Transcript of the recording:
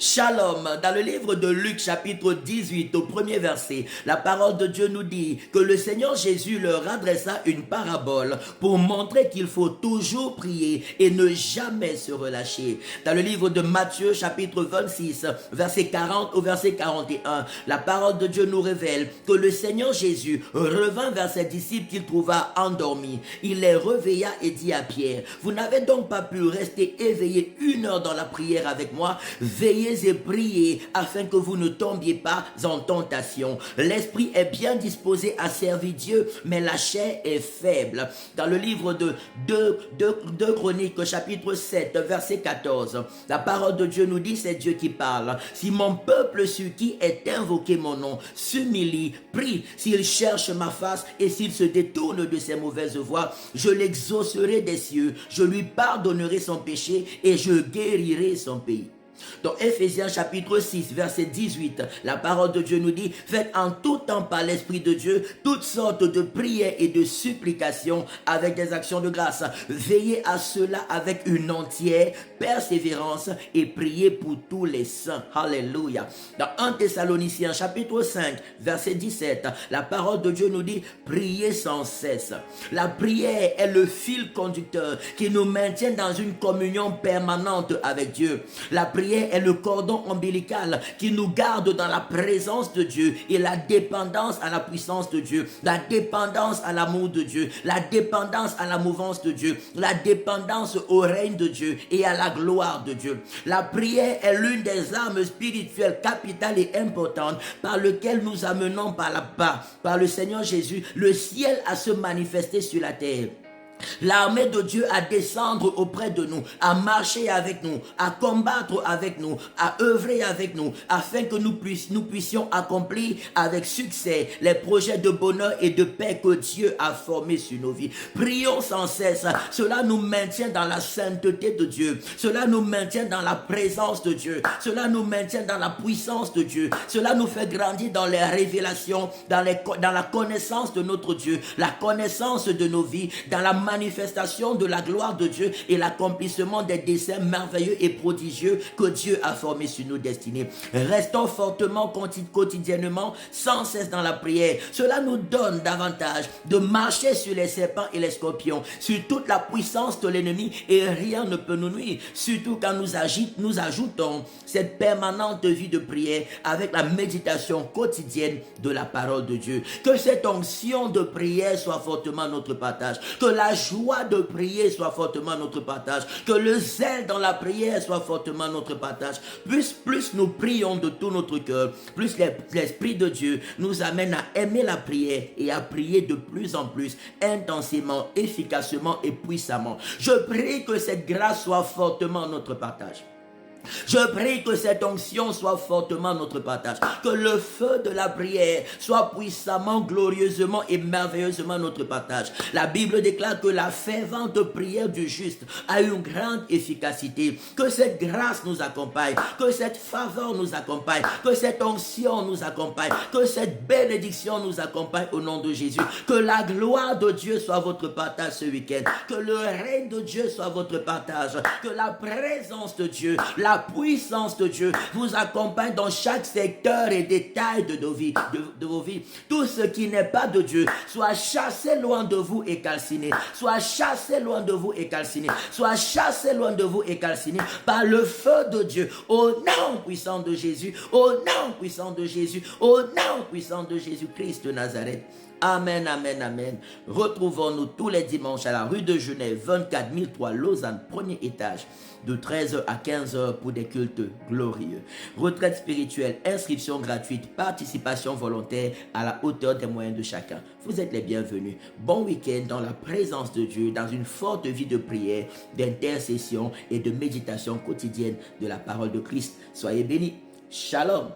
Shalom, dans le livre de Luc chapitre 18 au premier verset, la parole de Dieu nous dit que le Seigneur Jésus leur adressa une parabole pour montrer qu'il faut toujours prier et ne jamais se relâcher. Dans le livre de Matthieu chapitre 26, verset 40 au verset 41, la parole de Dieu nous révèle que le Seigneur Jésus revint vers ses disciples qu'il trouva endormis. Il les réveilla et dit à Pierre, « Vous n'avez donc pas pu rester éveillé 1 heure dans la prière avec moi? Veillez et priez afin que vous ne tombiez pas en tentation. L'esprit est bien disposé à servir Dieu, mais la chair est faible. » Dans le livre de 2 Chroniques, chapitre 7, verset 14, la parole de Dieu nous dit, c'est Dieu qui parle. « Si mon peuple sur qui est invoqué mon nom s'humilie, prie, s'il cherche ma face et s'il se détourne de ses mauvaises voies, je l'exaucerai des cieux, je lui pardonnerai son péché et je guérirai son pays. » Dans Éphésiens chapitre 6, verset 18, la parole de Dieu nous dit, « Faites en tout temps par l'Esprit de Dieu toutes sortes de prières et de supplications avec des actions de grâce. Veillez à cela avec une entière persévérance et priez pour tous les saints. » Alléluia. Dans 1 Thessaloniciens chapitre 5, verset 17, la parole de Dieu nous dit, « Priez sans cesse. » La prière est le fil conducteur qui nous maintient dans une communion permanente avec Dieu. La prière est le cordon ombilical qui nous garde dans la présence de Dieu et la dépendance à la puissance de Dieu, la dépendance à l'amour de Dieu, la dépendance à la mouvance de Dieu, la dépendance au règne de Dieu et à la gloire de Dieu. La prière est l'une des armes spirituelles capitales et importantes par lesquelles nous amenons par le Seigneur Jésus le ciel à se manifester sur la terre. L'armée de Dieu à descendre auprès de nous, à marcher avec nous, à combattre avec nous, à œuvrer avec nous, afin que nous puissions accomplir avec succès les projets de bonheur et de paix que Dieu a formés sur nos vies. Prions sans cesse, cela nous maintient dans la sainteté de Dieu, cela nous maintient dans la présence de Dieu, cela nous maintient dans la puissance de Dieu, cela nous fait grandir dans les révélations, dans la connaissance de notre Dieu, la connaissance de nos vies, dans la manifestation de la gloire de Dieu et l'accomplissement des desseins merveilleux et prodigieux que Dieu a formés sur nos destinées. Restons fortement, quotidiennement, sans cesse dans la prière. Cela nous donne davantage de marcher sur les serpents et les scorpions, sur toute la puissance de l'ennemi, et rien ne peut nous nuire, surtout quand nous ajoutons cette permanente vie de prière avec la méditation quotidienne de la parole de Dieu. Que cette onction de prière soit fortement notre partage, que la joie de prier soit fortement notre partage, que le zèle dans la prière soit fortement notre partage. Plus nous prions de tout notre cœur, plus l'Esprit de Dieu nous amène à aimer la prière et à prier de plus en plus, intensément, efficacement et puissamment. Je prie que cette grâce soit fortement notre partage. Je prie que cette onction soit fortement notre partage, que le feu de la prière soit puissamment, glorieusement et merveilleusement notre partage. La Bible déclare que la fervente prière du juste a une grande efficacité. Que cette grâce nous accompagne, que cette faveur nous accompagne, que cette onction nous accompagne, que cette bénédiction nous accompagne au nom de Jésus. Que la gloire de Dieu soit votre partage ce week-end, que le règne de Dieu soit votre partage, que la présence de Dieu, la puissance de Dieu vous accompagne dans chaque secteur et détail de vos vies. Tout ce qui n'est pas de Dieu soit chassé loin de vous et calciné. Soit chassé loin de vous et calciné. Soit chassé loin de vous et calciné par le feu de Dieu. Au nom puissant de Jésus. Au nom puissant de Jésus. Au nom puissant de Jésus-Christ de Nazareth. Amen, amen, amen. Retrouvons-nous tous les dimanches à la rue de Genève, 24 003 Lausanne, premier étage, de 13h à 15h pour des cultes glorieux. Retraite spirituelle, inscription gratuite, participation volontaire à la hauteur des moyens de chacun. Vous êtes les bienvenus. Bon week-end dans la présence de Dieu, dans une forte vie de prière, d'intercession et de méditation quotidienne de la parole de Christ. Soyez bénis. Shalom.